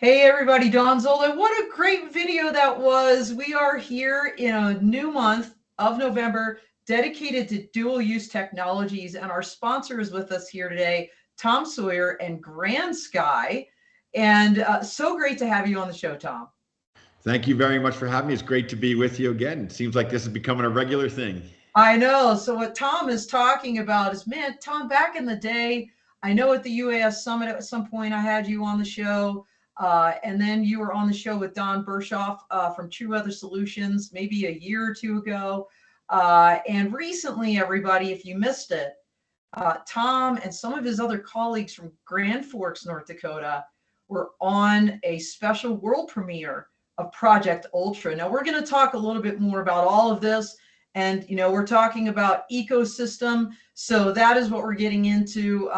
Hey everybody, Don Zola. What a great video that was. We are here in a new month of November dedicated to dual use technologies, and our sponsor is with us here today, Tom Swoyer and GrandSky. And so great to have you on the show, Tom. Thank you very much for having me. It's great to be with you again. It seems like this is becoming a regular thing. I know. So what Tom is talking about is, man, Tom, back in the day, I know at the UAS Summit at some point I had you on the show. And then you were on the show with Don Bershoff from True Weather Solutions maybe a year or two ago. And recently, everybody, if you missed it, Tom and some of his other colleagues from Grand Forks, North Dakota, were on a special world premiere of Project Ultra. Now, we're going to talk a little bit more about all of this. And, we're talking about ecosystem. So that is what we're getting into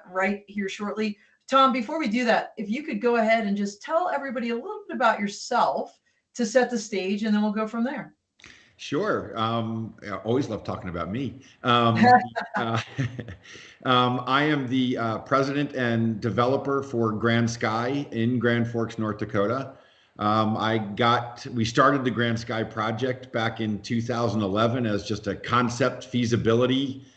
right here shortly. Tom, before we do that, if you could go ahead and just tell everybody a little bit about yourself to set the stage, and then we'll go from there. Sure. I always love talking about me. Uh, I am the president and developer for GrandSky in Grand Forks, North Dakota. We started the GrandSky project back in 2011 as just a concept feasibility.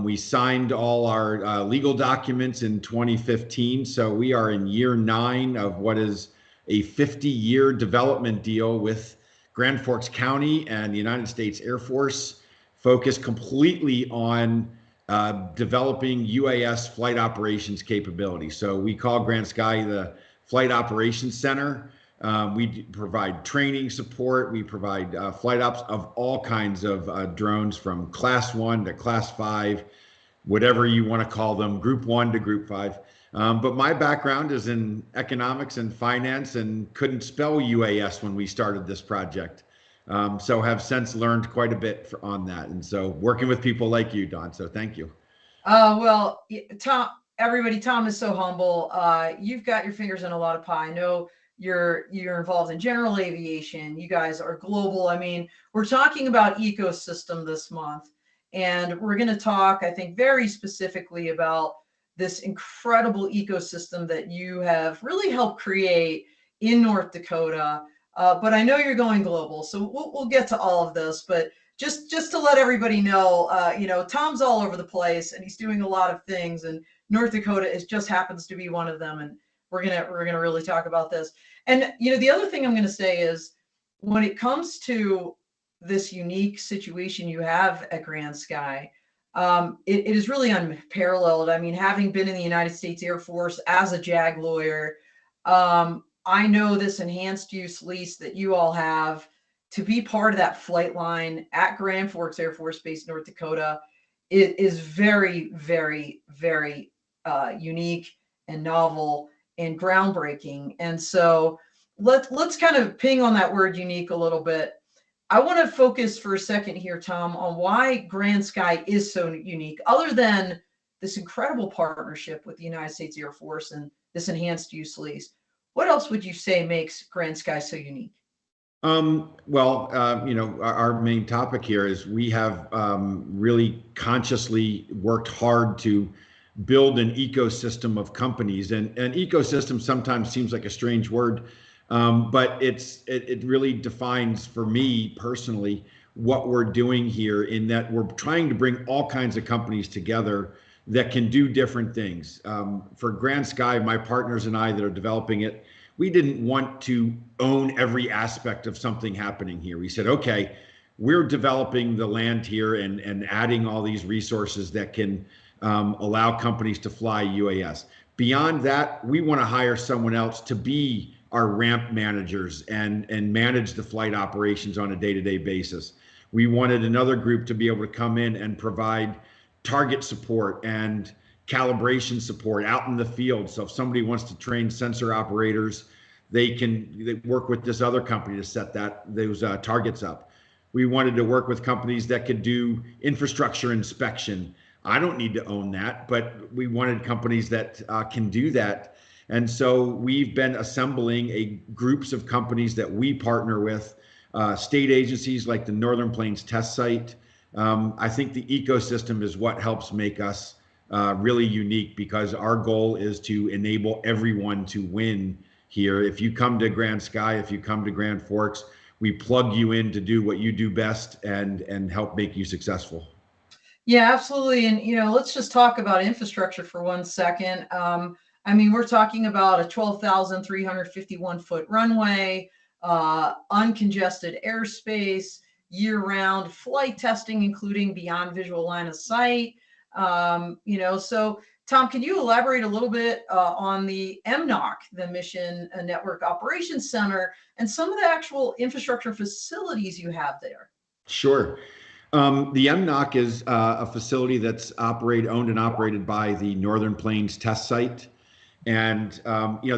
We signed all our legal documents in 2015. So we are in year 9 of what is a 50-year development deal with Grand Forks County and the United States Air Force, focused completely on developing UAS flight operations capability. So we call GrandSky the Flight Operations Center. We provide training support. We provide flight ops of all kinds of drones, from class 1 to class 5, whatever you want to call them, group 1 to group 5. But my background is in economics and finance, and couldn't spell UAS when we started this project. So have since learned quite a bit on that. And so working with people like you, Don. So thank you. Well, Tom, everybody, Tom is so humble. You've got your fingers in a lot of pie. I know you're involved in general aviation. You guys are global. I mean, we're talking about ecosystem this month, and we're going to talk, I think, very specifically about this incredible ecosystem that you have really helped create in North Dakota. But I know you're going global, so we'll get to all of this. But just to let everybody know, Tom's all over the place, and he's doing a lot of things, and North Dakota just happens to be one of them. And we're gonna really talk about this. And the other thing I'm going to say is, when it comes to this unique situation you have at GrandSky, it is really unparalleled. I mean, having been in the United States Air Force as a JAG lawyer, I know this enhanced use lease that you all have to be part of that flight line at Grand Forks Air Force Base, North Dakota. It is very, very, very unique and novel and groundbreaking. And so let's kind of ping on that word unique a little bit. I want to focus for a second here, Tom, on why GrandSky is so unique, other than this incredible partnership with the United States Air Force and this enhanced use lease. What else would you say makes GrandSky so unique? Our main topic here is we have really consciously worked hard to build an ecosystem of companies. And an ecosystem sometimes seems like a strange word, but it really defines, for me personally, what we're doing here, in that we're trying to bring all kinds of companies together that can do different things. For GrandSky, my partners and I that are developing it, we didn't want to own every aspect of something happening here. We said, okay, we're developing the land here and adding all these resources that can allow companies to fly UAS. Beyond that, we want to hire someone else to be our ramp managers and manage the flight operations on a day-to-day basis. We wanted another group to be able to come in and provide target support and calibration support out in the field. So if somebody wants to train sensor operators, they work with this other company to set those targets up. We wanted to work with companies that could do infrastructure inspection. I don't need to own that, but we wanted companies that can do that. And so we've been assembling groups of companies that we partner with, state agencies like the Northern Plains Test Site. I think the ecosystem is what helps make us really unique, because our goal is to enable everyone to win here. If you come to GrandSky, if you come to Grand Forks, we plug you in to do what you do best and help make you successful. Yeah, absolutely. And, let's just talk about infrastructure for 1 second. I mean, we're talking about a 12,351-foot runway, uncongested airspace, year-round flight testing, including beyond visual line of sight. So Tom, can you elaborate a little bit on the MNOC, the Mission Network Operations Center, and some of the actual infrastructure facilities you have there? Sure. The MNOC is a facility that's owned and operated by the Northern Plains Test Site. And,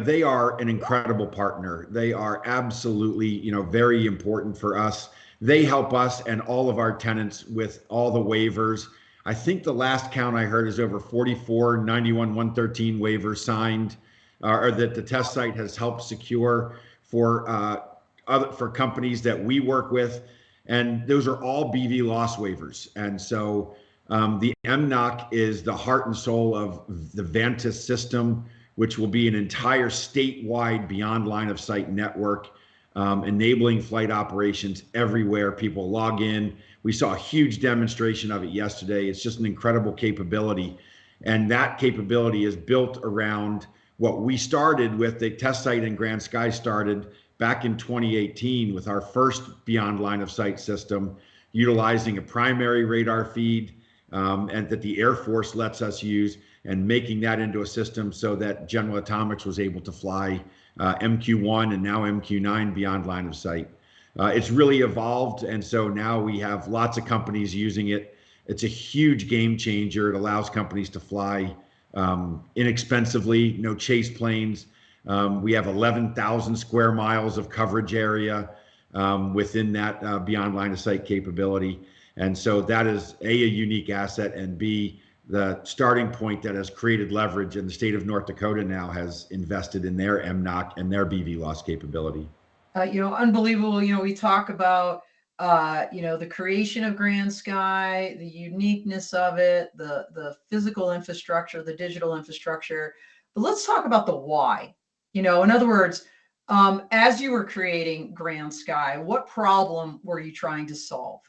they are an incredible partner. They are absolutely, very important for us. They help us and all of our tenants with all the waivers. I think the last count I heard is over 44 91 113 waivers signed, or that the test site has helped secure for companies that we work with. And those are all BV loss waivers. And so the MNOC is the heart and soul of the Vantis system, which will be an entire statewide beyond line of sight network, enabling flight operations everywhere. People log in. We saw a huge demonstration of it yesterday. It's just an incredible capability. And that capability is built around what we started with. The test site in GrandSky started back in 2018 with our first beyond line of sight system, utilizing a primary radar feed and that the Air Force lets us use, and making that into a system so that General Atomics was able to fly MQ-1 and now MQ-9 beyond line of sight. It's really evolved, and so now we have lots of companies using it. It's a huge game changer. It allows companies to fly inexpensively, no chase planes. We have 11,000 square miles of coverage area within that beyond line of sight capability. And so that is A, a unique asset, and B, the starting point that has created leverage, and the state of North Dakota now has invested in their MNOC and their BV loss capability. Unbelievable. We talk about, the creation of GrandSky, the uniqueness of it, the physical infrastructure, the digital infrastructure. But let's talk about the why. In other words, as you were creating GrandSky, what problem were you trying to solve?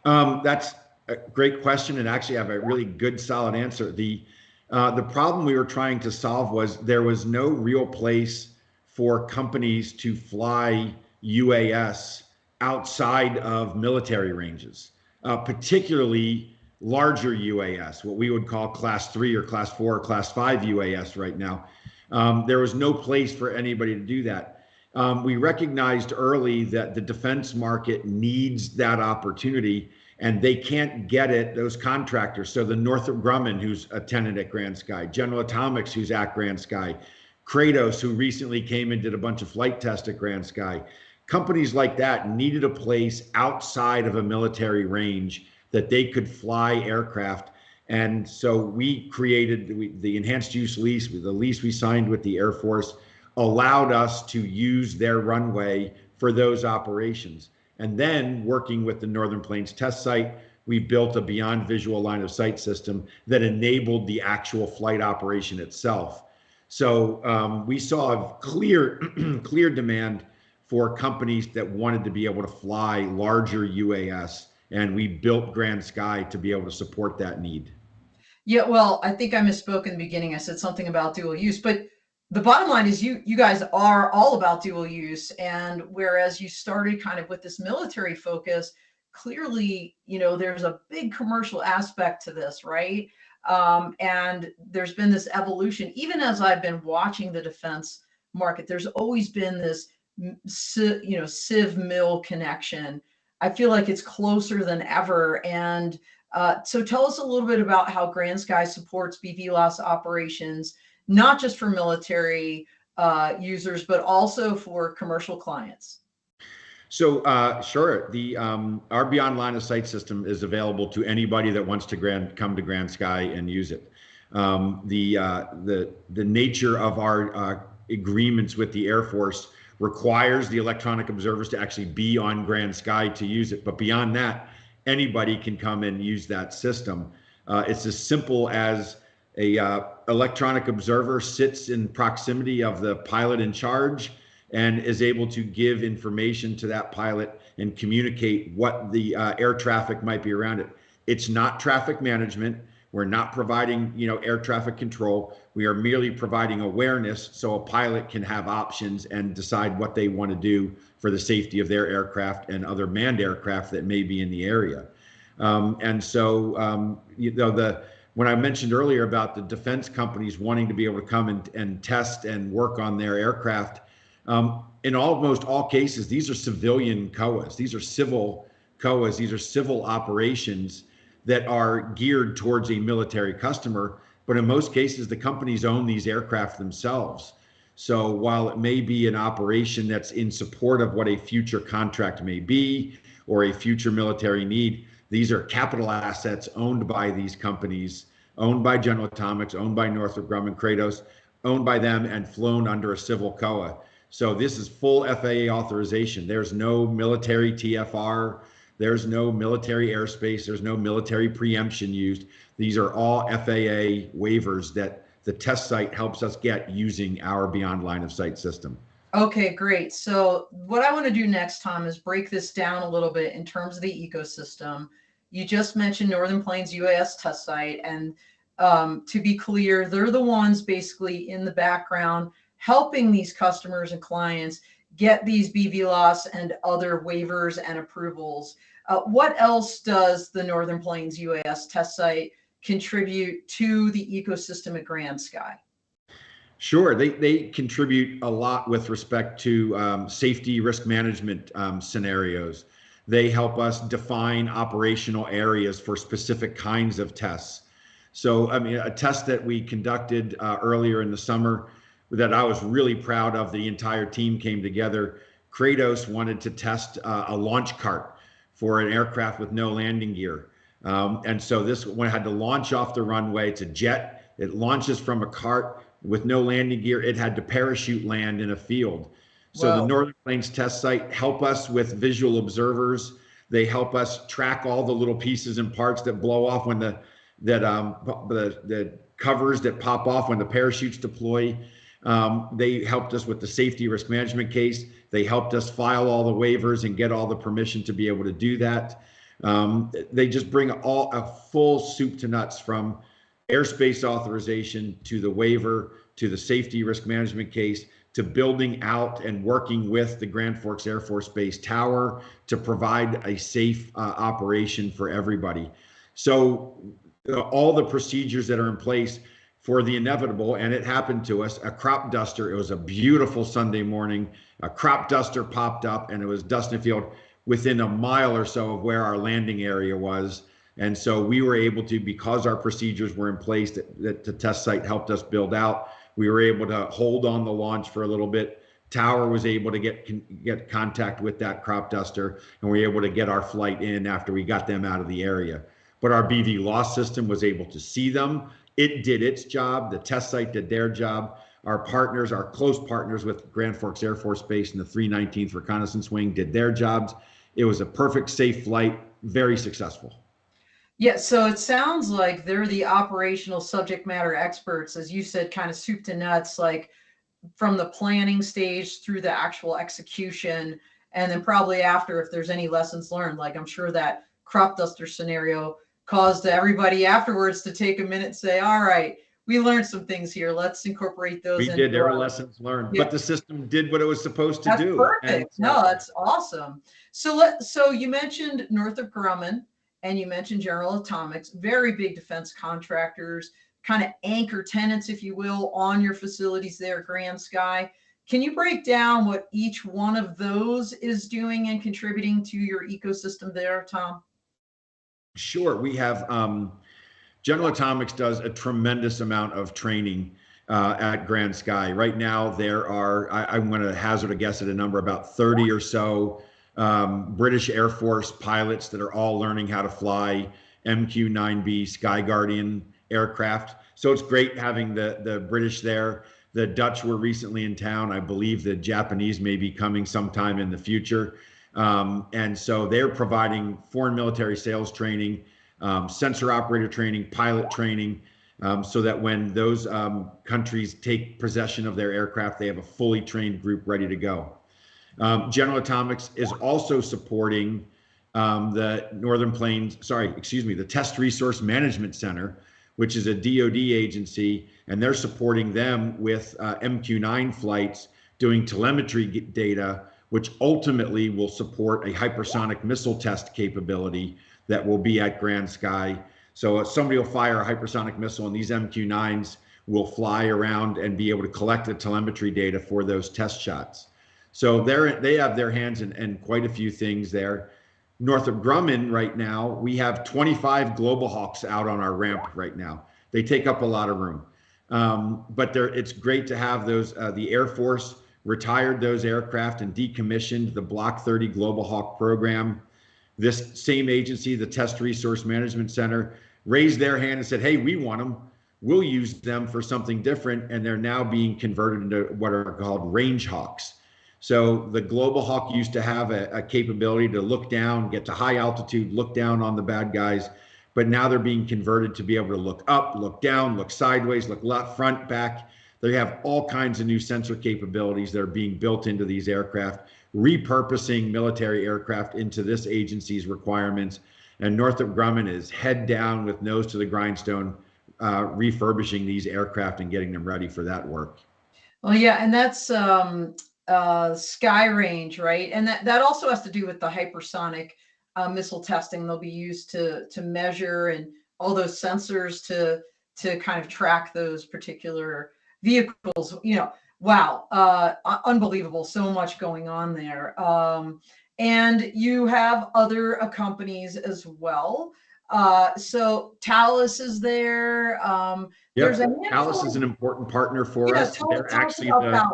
That's a great question, and actually I have a really good, solid answer. The problem we were trying to solve was there was no real place for companies to fly UAS outside of military ranges, particularly larger UAS, what we would call class 3 or class 4 or class 5 UAS right now. There was no place for anybody to do that. We recognized early that the defense market needs that opportunity, and they can't get it, those contractors. So the Northrop Grumman, who's a tenant at GrandSky, General Atomics, who's at GrandSky, Kratos, who recently came and did a bunch of flight tests at GrandSky. Companies like that needed a place outside of a military range that they could fly aircraft. And so we created the enhanced use lease. The lease we signed with the Air Force allowed us to use their runway for those operations. And then working with the Northern Plains Test Site, we built a beyond visual line of sight system that enabled the actual flight operation itself. So we saw a clear demand for companies that wanted to be able to fly larger UAS, and we built GrandSky to be able to support that need. Yeah, well, I think I misspoke in the beginning. I said something about dual use, but the bottom line is you guys are all about dual use. And whereas you started kind of with this military focus, clearly, there's a big commercial aspect to this, right? And there's been this evolution. Even as I've been watching the defense market, there's always been this, civ mil connection. I feel like it's closer than ever. And so tell us a little bit about how GrandSky supports BVLOS operations, not just for military users, but also for commercial clients. So sure, our beyond line of sight system is available to anybody that wants to come to GrandSky and use it. The nature of our agreements with the Air Force requires the electronic observers to actually be on GrandSky to use it. But beyond that, anybody can come and use that system. It's as simple as electronic observer sits in proximity of the pilot in charge and is able to give information to that pilot and communicate what the air traffic might be around it. It's not traffic management. We're not providing, air traffic control. We are merely providing awareness so a pilot can have options and decide what they want to do for the safety of their aircraft and other manned aircraft that may be in the area. When I mentioned earlier about the defense companies wanting to be able to come and test and work on their aircraft, in almost all cases, these are civilian COAs. These are civil COAs. These are civil operations that are geared towards a military customer. But in most cases, the companies own these aircraft themselves. So while it may be an operation that's in support of what a future contract may be or a future military need, these are capital assets owned by these companies, owned by General Atomics, owned by Northrop Grumman, Kratos, owned by them and flown under a civil COA. So this is full FAA authorization. There's no military TFR. There's no military airspace. There's no military preemption used. These are all FAA waivers that the test site helps us get using our beyond line of sight system. Okay, great. So what I want to do next, Tom, is break this down a little bit in terms of the ecosystem. You just mentioned Northern Plains UAS test site, and to be clear, they're the ones basically in the background helping these customers and clients get these BVLOS and other waivers and approvals. What else does the Northern Plains UAS test site contribute to the ecosystem at GrandSky? Sure, they contribute a lot with respect to safety risk management scenarios. They help us define operational areas for specific kinds of tests. So, I mean, a test that we conducted earlier in the summer that I was really proud of, the entire team came together. Kratos wanted to test a launch cart for an aircraft with no landing gear. And so this one had to launch off the runway. It's a jet. It launches from a cart with no landing gear. It had to parachute land in a field. So Wow. The Northern Plains test site help us with visual observers. They help us track all the little pieces and parts that blow off when the covers that pop off when the parachutes deploy. They helped us with the safety risk management case. They helped us file all the waivers and get all the permission to be able to do that. They just bring a full soup to nuts, from airspace authorization to the waiver to the safety risk management case to building out and working with the Grand Forks Air Force Base tower to provide a safe operation for everybody. So all the procedures that are in place for the inevitable, and it happened to us, a crop duster. It was a beautiful Sunday morning. A crop duster popped up and it was dusting the field within a mile or so of where our landing area was. And so we were able to, because our procedures were in place that the test site helped us build out, we were able to hold on the launch for a little bit. Tower was able to get contact with that crop duster, and we were able to get our flight in after we got them out of the area. But our BVLOS system was able to see them. It did its job. The test site did their job. Our partners, our close partners with Grand Forks Air Force Base and the 319th Reconnaissance Wing did their jobs. It was a perfect, safe flight, very successful. Yeah, so it sounds like they're the operational subject matter experts, as you said, kind of soup to nuts, like from the planning stage through the actual execution. And then probably after, if there's any lessons learned, like I'm sure that crop duster scenario caused everybody afterwards to take a minute and say, all right, we learned some things here. Let's incorporate those. We did. There were lessons learned, but the system did what it was supposed to do. Perfect. No, that's awesome. So you mentioned Northrop Grumman and you mentioned General Atomics, very big defense contractors, kind of anchor tenants, if you will, on your facilities there at GrandSky. Can you break down what each one of those is doing and contributing to your ecosystem there, Tom? Sure. We have General Atomics does a tremendous amount of training at GrandSky. Right now, there are, I'm going to hazard a guess at a number, about 30 or so British Air Force pilots that are all learning how to fly MQ-9B Sky Guardian aircraft. So it's great having the British there. The Dutch were recently in town. I believe the Japanese may be coming sometime in the future. And so they're providing foreign military sales training, sensor operator training, pilot training. so that when those countries take possession of their aircraft, they have a fully trained group ready to go. General Atomics is also supporting the the Test Resource Management Center, which is a DoD agency, and they're supporting them with MQ-9 flights doing telemetry data, which ultimately will support a hypersonic missile test capability that will be at GrandSky. So somebody will fire a hypersonic missile, and these MQ-9s will fly around and be able to collect the telemetry data for those test shots. So they have their hands in quite a few things there. Northrop Grumman right now, we have 25 Global Hawks out on our ramp right now. They take up a lot of room. But it's great to have those. The Air Force retired those aircraft and decommissioned the Block 30 Global Hawk program. This same agency, the Test Resource Management Center, raised their hand and said, hey, we want them. We'll use them for something different. And they're now being converted into what are called range hawks. So the Global Hawk used to have a capability to look down, get to high altitude, look down on the bad guys, but now they're being converted to be able to look up, look down, look sideways, look left, front, back. They have all kinds of new sensor capabilities that are being built into these aircraft, repurposing military aircraft into this agency's requirements. And Northrop Grumman is head down with nose to the grindstone, refurbishing these aircraft and getting them ready for that work. Well, yeah, and that's sky range, right? And that also has to do with the hypersonic missile testing. They'll be used to measure and all those sensors to kind of track those particular vehicles. You know, wow, unbelievable! So much going on there. And you have other companies as well. So Thales is there. There's a Thales is an important partner for us. They're actually the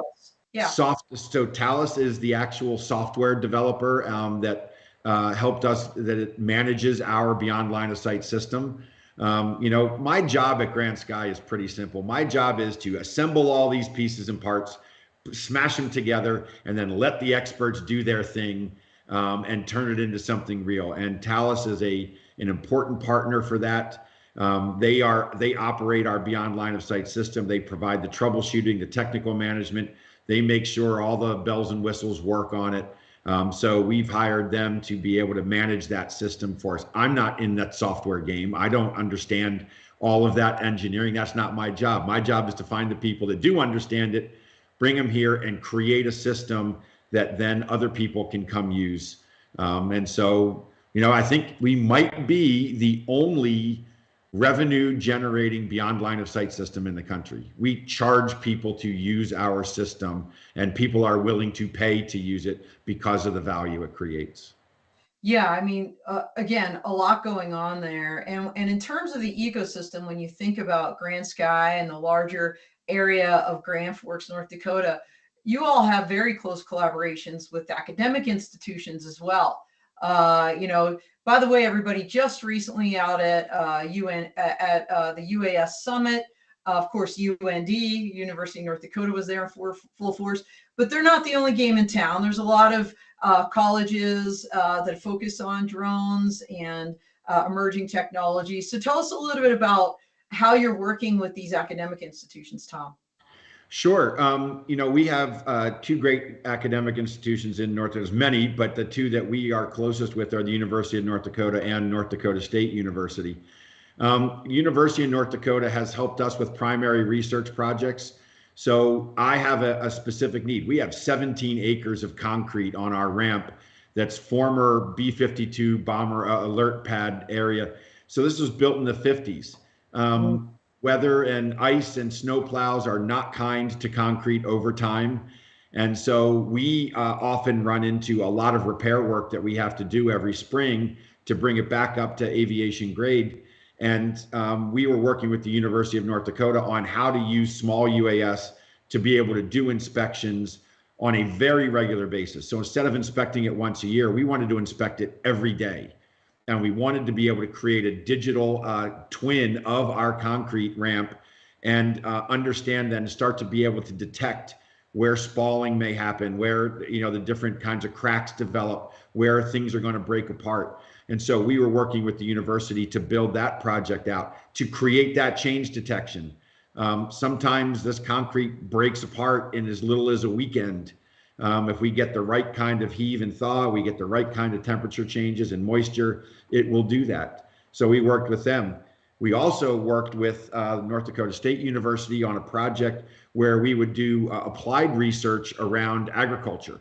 So Thales is the actual software developer that helped us, that it manages our beyond line of sight system. You know, my job at GrandSky is pretty simple. My job is to assemble all these pieces and parts, smash them together, and then let the experts do their thing and turn it into something real. And Thales is an important partner for that. They operate our beyond line of sight system. They provide the troubleshooting, the technical management. They make sure all the bells and whistles work on it. So we've hired them to be able to manage that system for us. I'm not in that software game. I don't understand all of that engineering. That's not my job. My job is to find the people that do understand it, bring them here, and create a system that then other people can come use. And so, you know, I think we might be the only revenue generating beyond line of sight system in the country. We charge people to use our system, and people are willing to pay to use it because of the value it creates. Yeah, I mean, again, a lot going on there. And in terms of the ecosystem, when you think about GrandSky and the larger area of Grand Forks, North Dakota, you all have very close collaborations with academic institutions as well. You know, by the way, everybody, just recently out at the UAS Summit, of course, UND, University of North Dakota, was there in full force, but they're not the only game in town. There's a lot of colleges that focus on drones and emerging technology. So tell us a little bit about how you're working with these academic institutions, Tom. Sure. You know, we have two great academic institutions in North Dakota. There's many, but the two that we are closest with are the University of North Dakota and North Dakota State University. University of North Dakota has helped us with primary research projects. So I have a specific need. We have 17 acres of concrete on our ramp that's former B-52 bomber alert pad area. So this was built in the 50s. Weather and ice and snow plows are not kind to concrete over time. And so we often run into a lot of repair work that we have to do every spring to bring it back up to aviation grade. And we were working with the University of North Dakota on how to use small UAS to be able to do inspections on a very regular basis. So instead of inspecting it once a year, we wanted to inspect it every day. And we wanted to be able to create a digital twin of our concrete ramp and understand then start to be able to detect where spalling may happen, where, you know, the different kinds of cracks develop, where things are going to break apart. And so we were working with the university to build that project out, to create that change detection. Sometimes this concrete breaks apart in as little as a weekend. If we get the right kind of heave and thaw, we get the right kind of temperature changes and moisture, it will do that. So we worked with them. We also worked with North Dakota State University on a project where we would do applied research around agriculture.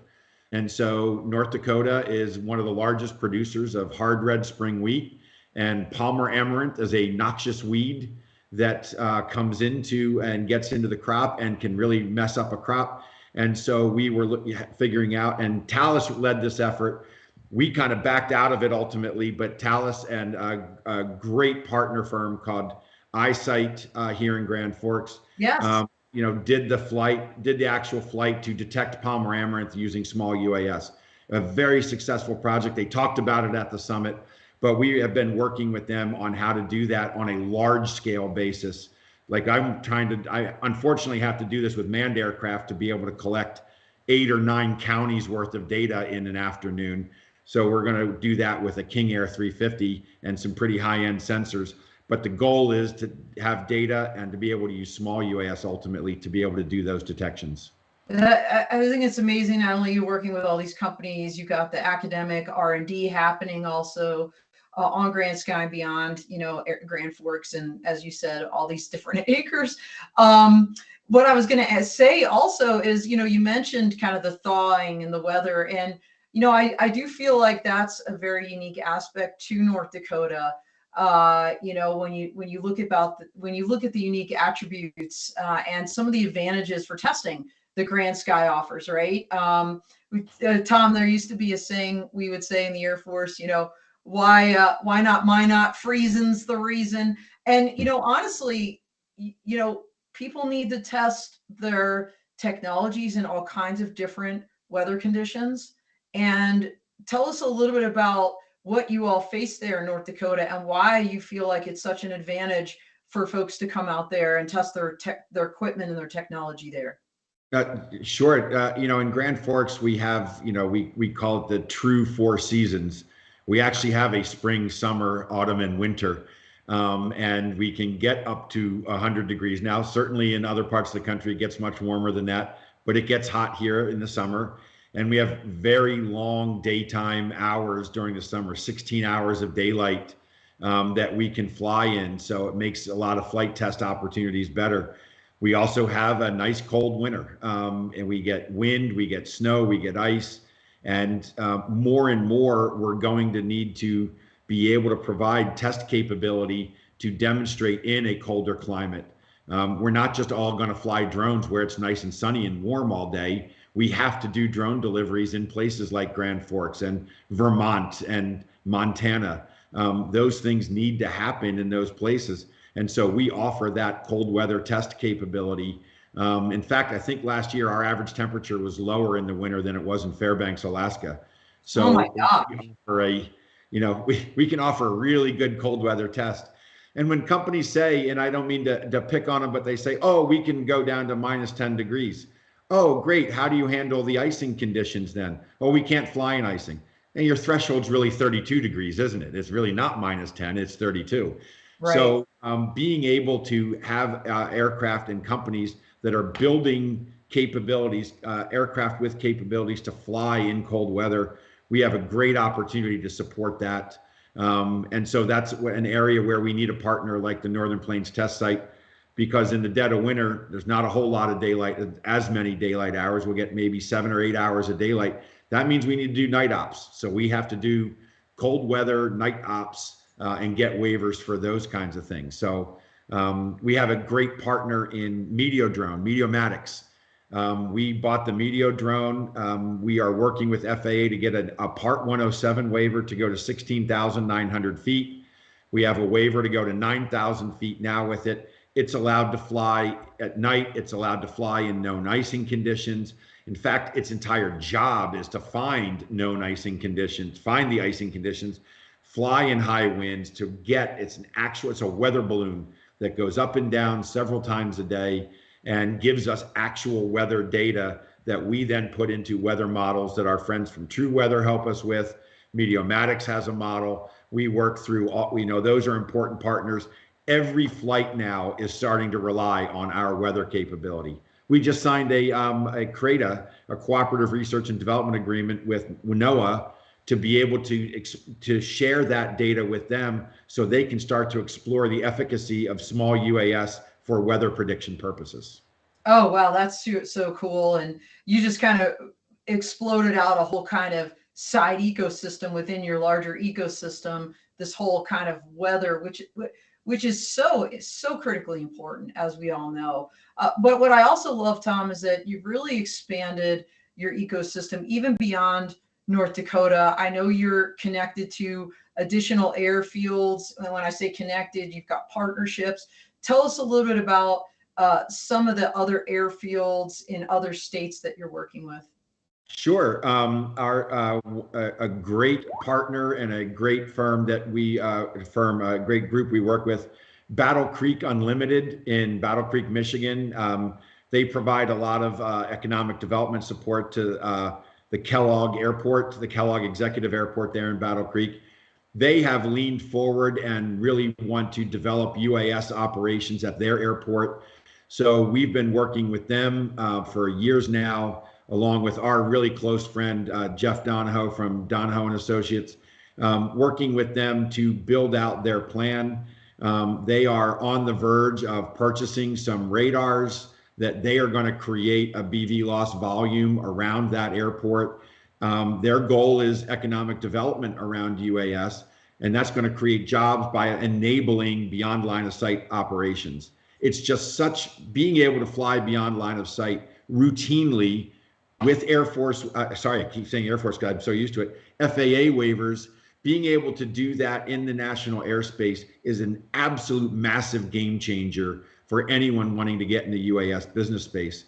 And so North Dakota is one of the largest producers of hard red spring wheat, and Palmer amaranth is a noxious weed that comes into and gets into the crop and can really mess up a crop. And so we were figuring out, and Talus led this effort. We kind of backed out of it ultimately, but Talus and a great partner firm called Eyesight here in Grand Forks, Yes. you know, did the actual flight to detect Palmer amaranth using small UAS. A very successful project. They talked about it at the summit, but we have been working with them on how to do that on a large scale basis. Like I unfortunately have to do this with manned aircraft to be able to collect 8 or 9 counties worth of data in an afternoon. So we're going to do that with a King Air 350 and some pretty high-end sensors. But the goal is to have data and to be able to use small UAS ultimately to be able to do those detections. I think it's amazing. Not only you working with all these companies, you got the academic R&D happening also on GrandSky and beyond, you know, Grand Forks, and as you said, all these different acres. What I was going to say also is, you know, you mentioned kind of the thawing and the weather, and you know, I do feel like that's a very unique aspect to North Dakota. You know, when you look at the unique attributes and some of the advantages for testing the GrandSky offers, right? Tom, there used to be a saying we would say in the Air Force, you know, why not freezing's the reason. And you know, honestly, you know, people need to test their technologies in all kinds of different weather conditions. And tell us a little bit about what you all face there in North Dakota and why you feel like it's such an advantage for folks to come out there and test their equipment and their technology there. Sure. You know, in Grand Forks, we have, you know, we call it the true 4 seasons. We actually have a spring, summer, autumn, and winter. And we can get up to 100 degrees. Now, certainly in other parts of the country, it gets much warmer than that, but it gets hot here in the summer. And we have very long daytime hours during the summer, 16 hours of daylight that we can fly in. So it makes a lot of flight test opportunities better. We also have a nice cold winter, and we get wind, we get snow, we get ice, and more we're going to need to be able to provide test capability to demonstrate in a colder climate. We're not just all going to fly drones where it's nice and sunny and warm all day. We have to do drone deliveries in places like Grand Forks and Vermont and Montana. Those things need to happen in those places. And so we offer that cold weather test capability. In fact, I think last year our average temperature was lower in the winter than it was in Fairbanks, Alaska. So oh my God. we offer we can offer a really good cold weather test. And when companies say, and I don't mean to pick on them, but they say, oh, we can go down to minus 10 degrees. Oh, great. How do you handle the icing conditions then? Oh, we can't fly in icing. And your threshold's really 32 degrees, isn't it? It's really not minus 10, it's 32. Right. So being able to have aircraft and companies that are building capabilities, aircraft with capabilities to fly in cold weather, we have a great opportunity to support that. And so that's an area where we need a partner like the Northern Plains Test Site, because in the dead of winter, there's not a whole lot of daylight, as many daylight hours. We'll get maybe 7 or 8 hours of daylight. That means we need to do night ops. So we have to do cold weather night ops and get waivers for those kinds of things. So we have a great partner in Meteomatics. We bought the Meteo drone. We are working with FAA to get a Part 107 waiver to go to 16,900 feet. We have a waiver to go to 9,000 feet now with it. It's allowed to fly at night. It's allowed to fly in known icing conditions. In fact, its entire job is to find known icing conditions, find the icing conditions, fly in high winds to get, it's a weather balloon that goes up and down several times a day. and gives us actual weather data that we then put into weather models that our friends from True Weather help us with. Mediomatics has a model. We work through all, we know those are important partners. Every flight now is starting to rely on our weather capability. We just signed a CRADA, a cooperative research and development agreement with NOAA to be able to share that data with them so they can start to explore the efficacy of small UAS for weather prediction purposes. Oh, wow, that's so cool. And you just kind of exploded out a whole kind of side ecosystem within your larger ecosystem, this whole kind of weather, which is so critically important, as we all know. But what I also love, Tom, is that you've really expanded your ecosystem even beyond North Dakota. I know you're connected to additional airfields. And when I say connected, you've got partnerships. Tell us a little bit about some of the other airfields in other states that you're working with. Sure. A great partner and a great firm that a great group we work with, Battle Creek Unlimited in Battle Creek, Michigan. They provide a lot of economic development support to the Kellogg Airport, the Kellogg Executive Airport there in Battle Creek. They have leaned forward and really want to develop UAS operations at their airport. So we've been working with them for years now, along with our really close friend, Jeff Donahoe from Donahoe and Associates, working with them to build out their plan. They are on the verge of purchasing some radars that they are going to create a BV loss volume around that airport. Their goal is economic development around UAS, and that's going to create jobs by enabling beyond line of sight operations. It's just being able to fly beyond line of sight routinely with Air Force, sorry, I keep saying Air Force, God, I'm so used to it, FAA waivers, being able to do that in the national airspace is an absolute massive game changer for anyone wanting to get in the UAS business space.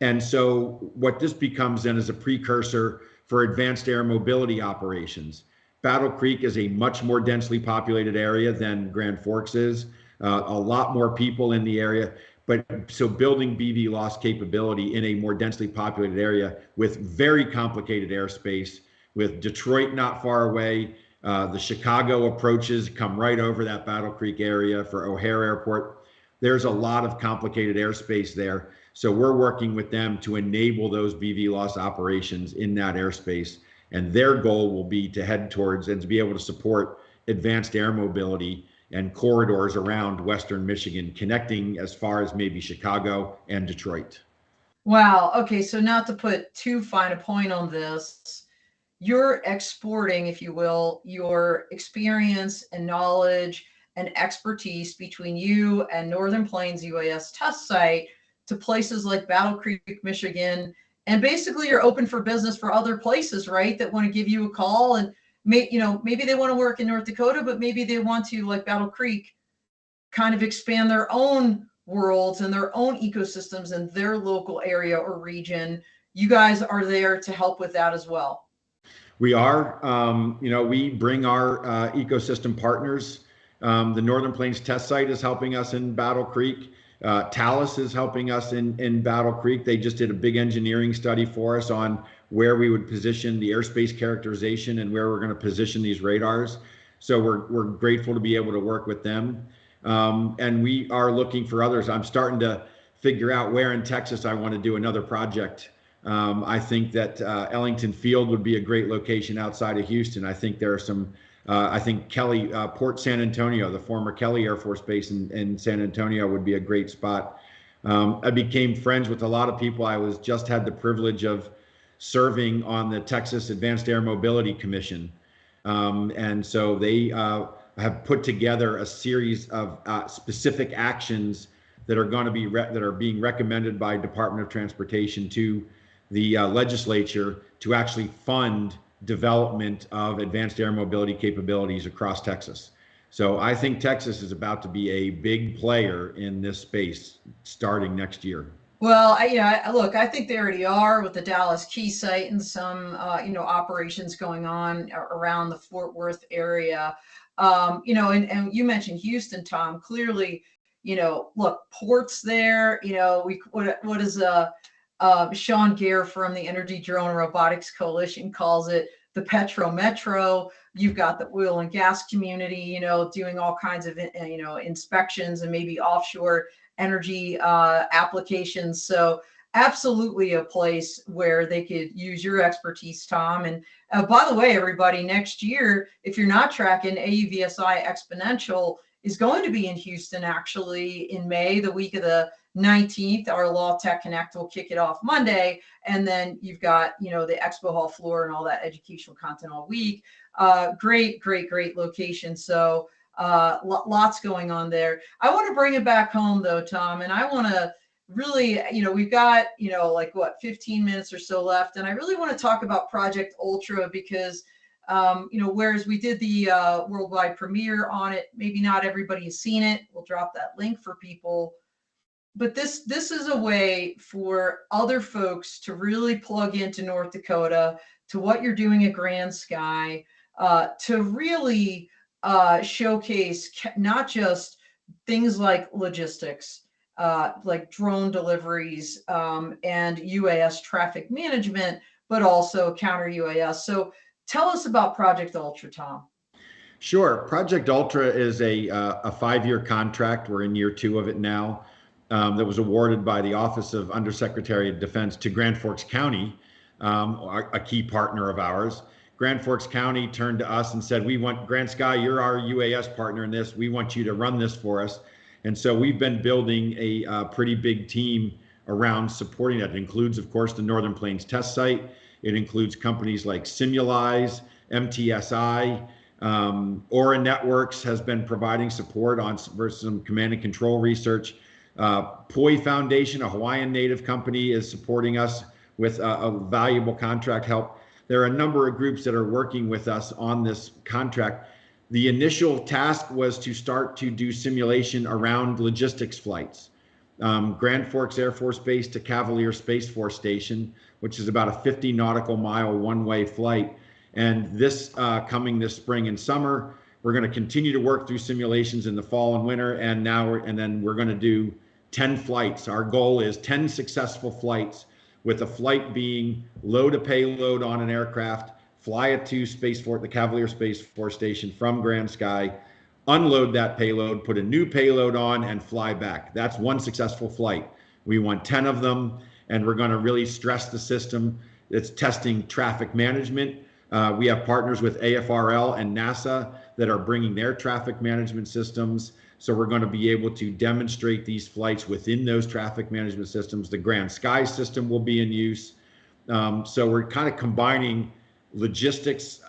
And so what this becomes then is a precursor for advanced air mobility operations. Battle Creek is a much more densely populated area than Grand Forks is, a lot more people in the area. But so building BV loss capability in a more densely populated area with very complicated airspace, with Detroit not far away, the Chicago approaches come right over that Battle Creek area for O'Hare Airport. There's a lot of complicated airspace there. So we're working with them to enable those BV loss operations in that airspace. And their goal will be to head towards and to be able to support advanced air mobility and corridors around Western Michigan, connecting as far as maybe Chicago and Detroit. Wow. Okay. So not to put too fine a point on this, you're exporting, if you will, your experience and knowledge and expertise between you and Northern Plains UAS test site to places like Battle Creek, Michigan. And basically you're open for business for other places, right? That want to give you a call and maybe they want to work in North Dakota, but maybe they want to, like Battle Creek, kind of expand their own worlds and their own ecosystems in their local area or region. You guys are there to help with that as well. We are, we bring our ecosystem partners. The Northern Plains Test Site is helping us in Battle Creek. Thales is helping us in Battle Creek. They just did a big engineering study for us on where we would position the airspace characterization and where we're going to position these radars. So we're grateful to be able to work with them. And we are looking for others. I'm starting to figure out where in Texas I want to do another project. I think that Ellington Field would be a great location outside of Houston. I think there are some, I think Kelly, Port San Antonio, the former Kelly Air Force Base in San Antonio would be a great spot. I became friends with a lot of people. I just had the privilege of serving on the Texas Advanced Air Mobility Commission. And so they have put together a series of specific actions that are going to be that are being recommended by Department of Transportation to the legislature to actually fund development of advanced air mobility capabilities across Texas. So I think Texas is about to be a big player in this space starting next year. Well, look, I think they already are with the Dallas Key site and some, operations going on around the Fort Worth area. And you mentioned Houston, Tom. Clearly, look, ports there, what is Sean Gare from the Energy Drone Robotics Coalition calls it the Petro Metro. You've got the oil and gas community, doing all kinds of, inspections and maybe offshore energy applications. So absolutely a place where they could use your expertise, Tom. And by the way, everybody, next year, if you're not tracking, AUVSI Exponential is going to be in Houston, actually, in May, the week of the 19th. Our Law Tech Connect will kick it off Monday. And then you've got, the expo hall floor and all that educational content all week. Great location. So lots going on there. I want to bring it back home, though, Tom, and I want to really, we've got, 15 minutes or so left. And I really want to talk about Project Ultra because, whereas we did the worldwide premiere on it, maybe not everybody has seen it. We'll drop that link for people. But this is a way for other folks to really plug into North Dakota, to what you're doing at GrandSky, to really showcase not just things like logistics, like drone deliveries and UAS traffic management, but also counter UAS. So tell us about Project Ultra, Tom. Sure. Project Ultra is a 5-year contract. We're in year 2 of it now. That was awarded by the Office of Undersecretary of Defense to Grand Forks County, a key partner of ours. Grand Forks County turned to us and said, we want GrandSky, you're our UAS partner in this. We want you to run this for us. And so we've been building a pretty big team around supporting that. It includes, of course, the Northern Plains test site. It includes companies like Simulize, MTSI, Aura Networks has been providing support on some command and control research. Poi Foundation, a Hawaiian native company, is supporting us with a valuable contract help. There are a number of groups that are working with us on this contract. The initial task was to start to do simulation around logistics flights. Grand Forks Air Force Base to Cavalier Space Force Station, which is about a 50 nautical mile one-way flight. And this coming this spring and summer, we're going to continue to work through simulations in the fall and winter, and then we're going to do 10 flights. Our goal is 10 successful flights, with a flight being load a payload on an aircraft, fly it to the Cavalier Space Force Station from GrandSky, unload that payload, put a new payload on, and fly back. That's one successful flight. We want 10 of them, and we're going to really stress the system. It's testing traffic management. We have partners with AFRL and NASA that are bringing their traffic management systems. So we're going to be able to demonstrate these flights within those traffic management systems. The GrandSky system will be in use. So we're kind of combining logistics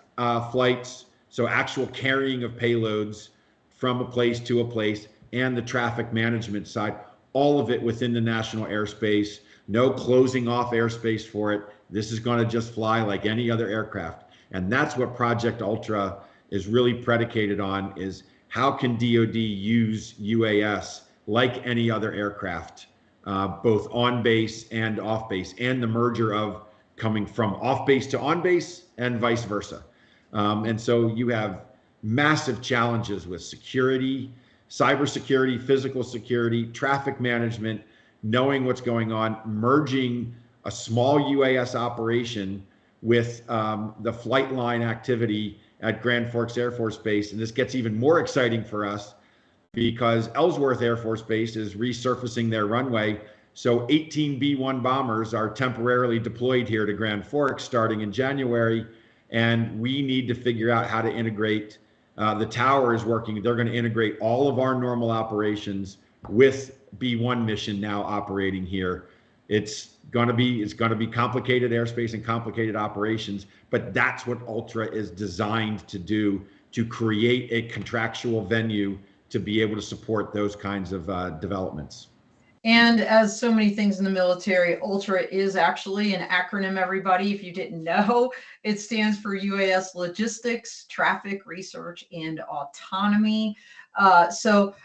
flights, so actual carrying of payloads from a place to a place, and the traffic management side, all of it within the national airspace, no closing off airspace for it. This is going to just fly like any other aircraft. And that's what Project Ultra is really predicated on, is how can DoD use UAS like any other aircraft, both on base and off base, and the merger of coming from off base to on base and vice versa. And so you have massive challenges with security, cybersecurity, physical security, traffic management, knowing what's going on, merging a small UAS operation with the flight line activity at Grand Forks Air Force Base. And this gets even more exciting for us because Ellsworth Air Force Base is resurfacing their runway. So 18 B-1 bombers are temporarily deployed here to Grand Forks starting in January. And we need to figure out how to integrate. The tower is working. They're going to integrate all of our normal operations with B-1 mission now operating here. It's going to be complicated airspace and complicated operations, but that's what Ultra is designed to do, to create a contractual venue to be able to support those kinds of developments. And as so many things in the military, Ultra is actually an acronym, everybody. If you didn't know, it stands for UAS Logistics, Traffic Research, and Autonomy. So,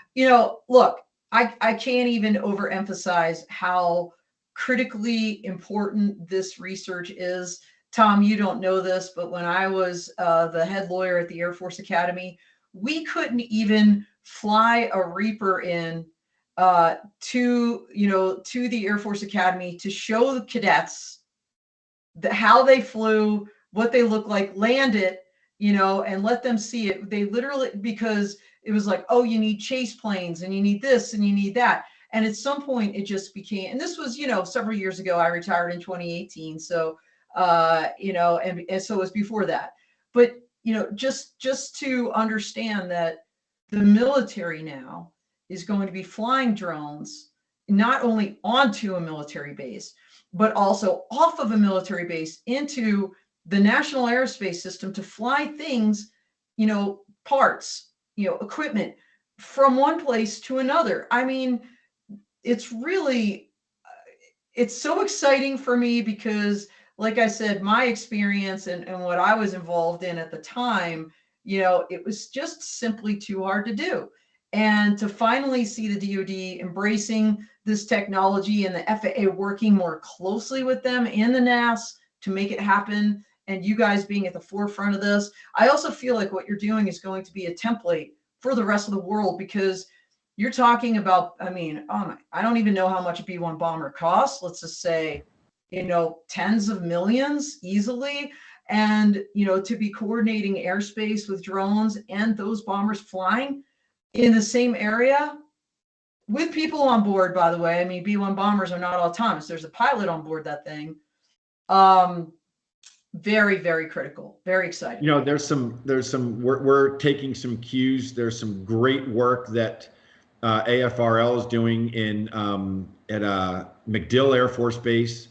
look, I can't even overemphasize how critically important this research is. Tom, you don't know this, but when I was the head lawyer at the Air Force Academy, we couldn't even fly a Reaper in to, to the Air Force Academy to show the cadets how they flew, what they look like, land it, and let them see it. They literally, because it was like, oh, you need chase planes and you need this and you need that. And at some point it just became, and this was, several years ago. I retired in 2018. So, and so it was before that. But, just to understand that the military now is going to be flying drones, not only onto a military base, but also off of a military base into the national airspace system to fly things, parts, equipment from one place to another. I mean, it's really, it's so exciting for me because, like I said, my experience and what I was involved in at the time, it was just simply too hard to do. And to finally see the DoD embracing this technology and the FAA working more closely with them and the NAS to make it happen, and you guys being at the forefront of this, I also feel like what you're doing is going to be a template for the rest of the world, because you're talking about, I mean, I don't even know how much a B-1 bomber costs. Let's just say, tens of millions easily. And, to be coordinating airspace with drones and those bombers flying in the same area with people on board, by the way. I mean, B-1 bombers are not autonomous. There's a pilot on board that thing. Very, very critical. Very exciting. We're taking some cues. There's some great work that AFRL is doing at MacDill Air Force Base,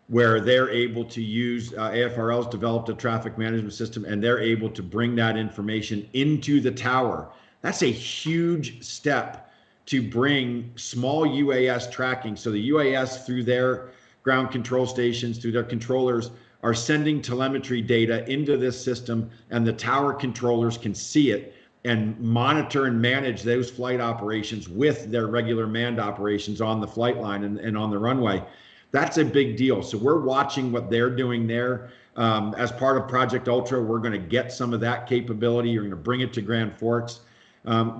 where they're able to use, AFRL's developed a traffic management system, and they're able to bring that information into the tower. That's a huge step to bring small UAS tracking. So the UAS, through their ground control stations, through their controllers, are sending telemetry data into this system, and the tower controllers can see it and monitor and manage those flight operations with their regular manned operations on the flight line and on the runway. That's a big deal. So we're watching what they're doing there. As part of Project Ultra, we're going to get some of that capability. You're going to bring it to Grand Forks.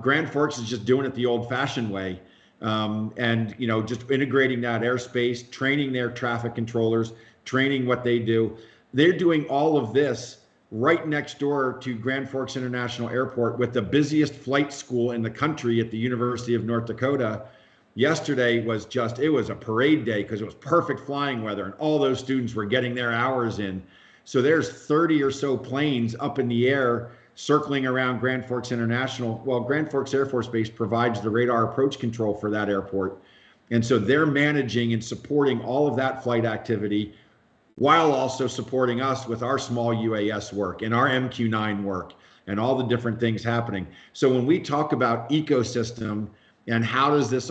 Grand Forks is just doing it the old-fashioned way, and just integrating that airspace, training their traffic controllers, training what they do. They're doing all of this right next door to Grand Forks International Airport, with the busiest flight school in the country at the University of North Dakota. Yesterday was it was a parade day because it was perfect flying weather and all those students were getting their hours in. So there's 30 or so planes up in the air circling around Grand Forks International. Well, Grand Forks Air Force Base provides the radar approach control for that airport. And so they're managing and supporting all of that flight activity, while also supporting us with our small UAS work and our MQ-9 work and all the different things happening. So when we talk about ecosystem and how does this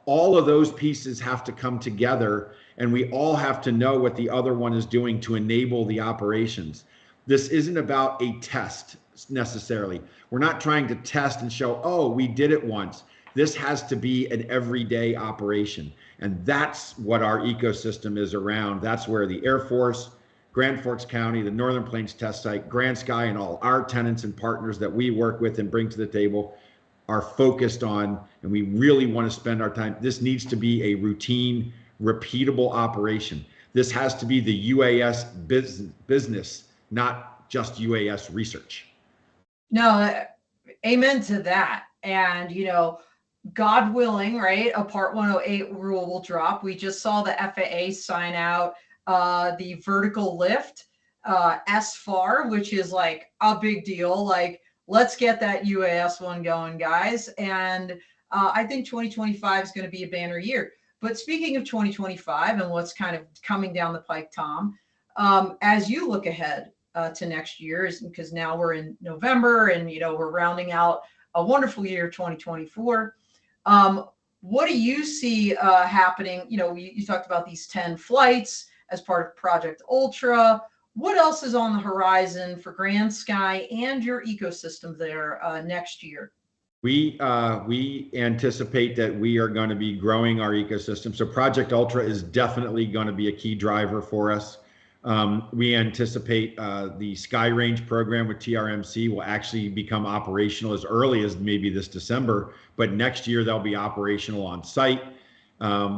all of those pieces have to come together, and we all have to know what the other one is doing to enable the operations. This isn't about a test necessarily. We're not trying to test and show, oh, we did it once. This has to be an everyday operation. And that's what our ecosystem is around. That's where the Air Force, Grand Forks County, the Northern Plains Test Site, GrandSky, and all our tenants and partners that we work with and bring to the table are focused on, and we really want to spend our time. This needs to be a routine, repeatable operation. This has to be the UAS business, not just UAS research. No, amen to that. And, God willing, right, a Part 108 rule will drop. We just saw the FAA sign out the vertical lift SFAR, which is like a big deal. Like, let's get that UAS one going, guys. And I think 2025 is going to be a banner year. But speaking of 2025 and what's kind of coming down the pike, Tom, as you look ahead to next year, because now we're in November and, we're rounding out a wonderful year, 2024. What do you see happening? You talked about these 10 flights as part of Project Ultra. What else is on the horizon for GrandSky and your ecosystem there next year? We anticipate that we are going to be growing our ecosystem. So Project Ultra is definitely going to be a key driver for us. We anticipate the Sky Range program with TRMC will actually become operational as early as maybe this December, but next year they'll be operational on site.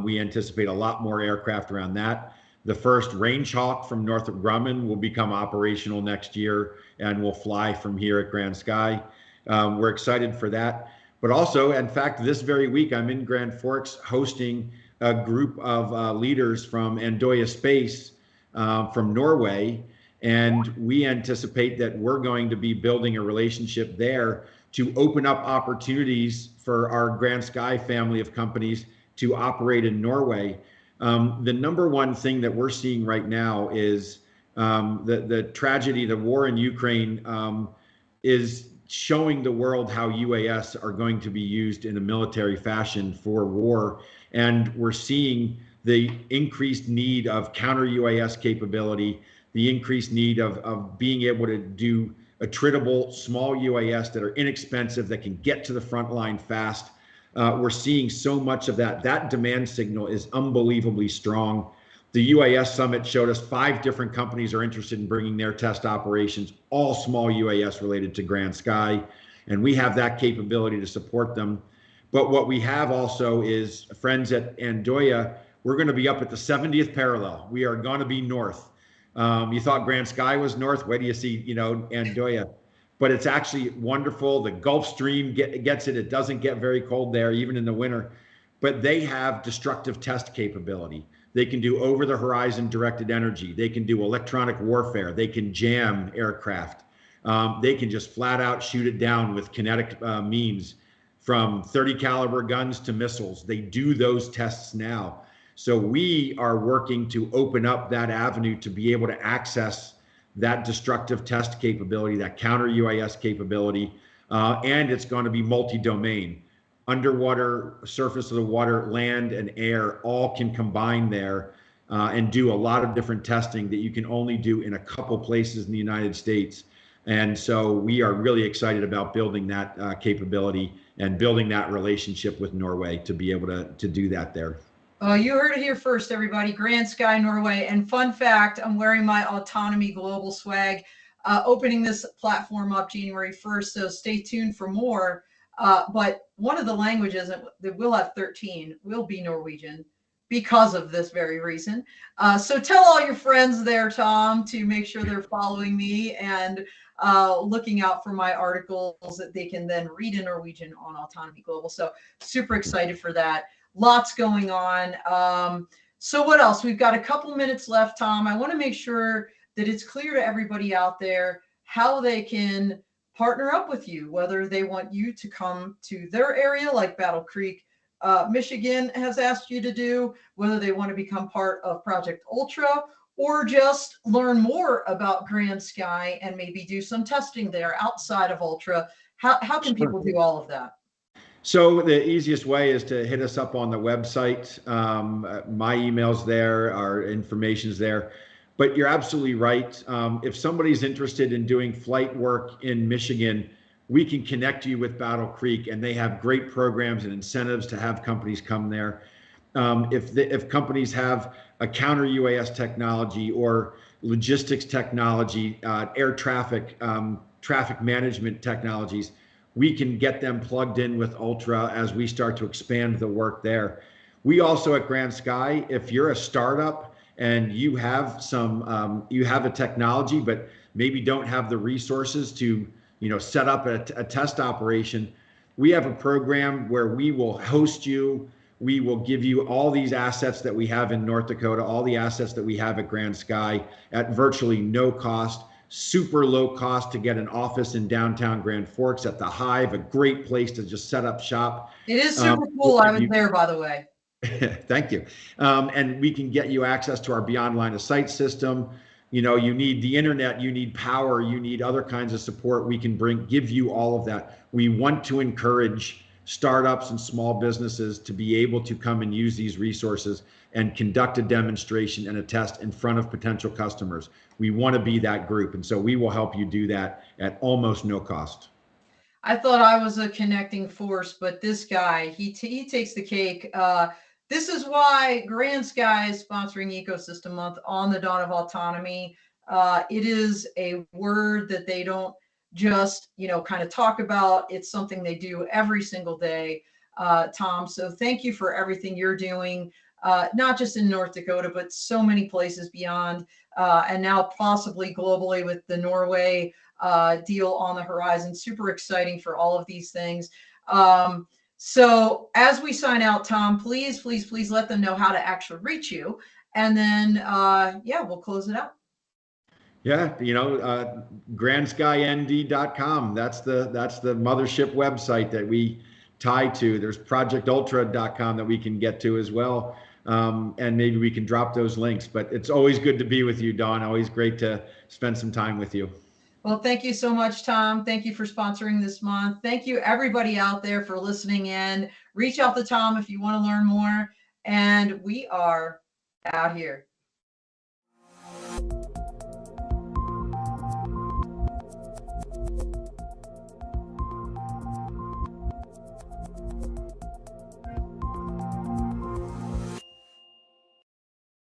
We anticipate a lot more aircraft around that. The first Range Hawk from Northrop Grumman will become operational next year and will fly from here at GrandSky. We're excited for that. But also, in fact, this very week, I'm in Grand Forks hosting a group of leaders from Andøya Space from Norway. And we anticipate that we're going to be building a relationship there to open up opportunities for our GrandSky family of companies to operate in Norway. The number one thing that we're seeing right now is the tragedy, the war in Ukraine is showing the world how UAS are going to be used in a military fashion for war. And we're seeing the increased need of counter UAS capability, the increased need of being able to do attritable small UAS that are inexpensive, that can get to the front line fast. We're seeing so much of that. That demand signal is unbelievably strong. The UAS Summit showed us 5 different companies are interested in bringing their test operations, all small UAS related to GrandSky, and we have that capability to support them. But what we have also is friends at Andøya. We're going to be up at the 70th parallel. We are going to be north. You thought GrandSky was north. Where do you see, Andøya? But it's actually wonderful. The Gulf Stream gets it. It doesn't get very cold there, even in the winter. But they have destructive test capability. They can do over-the-horizon directed energy. They can do electronic warfare. They can jam aircraft. They can just flat out shoot it down with kinetic means, from 30 caliber guns to missiles. They do those tests now. So we are working to open up that avenue to be able to access that destructive test capability, that counter UAS capability, and it's going to be multi-domain. Underwater, surface of the water, land, and air all can combine there and do a lot of different testing that you can only do in a couple places in the United States. And so we are really excited about building that capability and building that relationship with Norway to be able to do that there. You heard it here first, everybody. GrandSky, Norway. And fun fact, I'm wearing my Autonomy Global swag, opening this platform up January 1st, so stay tuned for more. But one of the languages that we'll have 13 will be Norwegian because of this very reason. So tell all your friends there, Tom, to make sure they're following me and looking out for my articles that they can then read in Norwegian on Autonomy Global. So super excited for that. Lots going on. So what else? We've got a couple minutes left, Tom. I want to make sure that it's clear to everybody out there how they can partner up with you, whether they want you to come to their area like Battle Creek, Michigan has asked you to do, whether they want to become part of Project Ultra, or just learn more about GrandSky and maybe do some testing there outside of Ultra. How can people do all of that? So the easiest way is to hit us up on the website. My email's there, our information's there. But you're absolutely right. If somebody's interested in doing flight work in Michigan, we can connect you with Battle Creek, and they have great programs and incentives to have companies come there. If companies have a counter UAS technology or logistics technology, air traffic, traffic management technologies, we can get them plugged in with Ultra as we start to expand the work there. We also at GrandSky, if you're a startup and you have you have a technology, but maybe don't have the resources to, set up a test operation, we have a program where we will host you. We will give you all these assets that we have in North Dakota, all the assets that we have at GrandSky at virtually no cost. Super low cost to get an office in downtown Grand Forks at the Hive, a great place to just set up shop. It is super cool. I was there, by the way. Thank you. And we can get you access to our Beyond Line of Sight system. You need the internet, you need power, you need other kinds of support. We can give you all of that. We want to encourage startups and small businesses to be able to come and use these resources and conduct a demonstration and a test in front of potential customers. We want to be that group. And so we will help you do that at almost no cost. I thought I was a connecting force, but this guy, he takes the cake. this is why GrandSky is sponsoring Ecosystem Month on the Dawn of Autonomy. It is a word that they don't just, kind of talk about. It's something they do every single day, Tom. So thank you for everything you're doing, not just in North Dakota, but so many places beyond, and now possibly globally with the Norway deal on the horizon. Super exciting for all of these things. So as we sign out, Tom, please, please, please let them know how to actually reach you. And then, yeah, we'll close it out. Yeah, GrandSkyND.com. That's the mothership website that we tie to. There's ProjectUltra.com that we can get to as well. And maybe we can drop those links. But it's always good to be with you, Dawn. Always great to spend some time with you. Well, thank you so much, Tom. Thank you for sponsoring this month. Thank you, everybody out there, for listening in. Reach out to Tom if you want to learn more. And we are out here.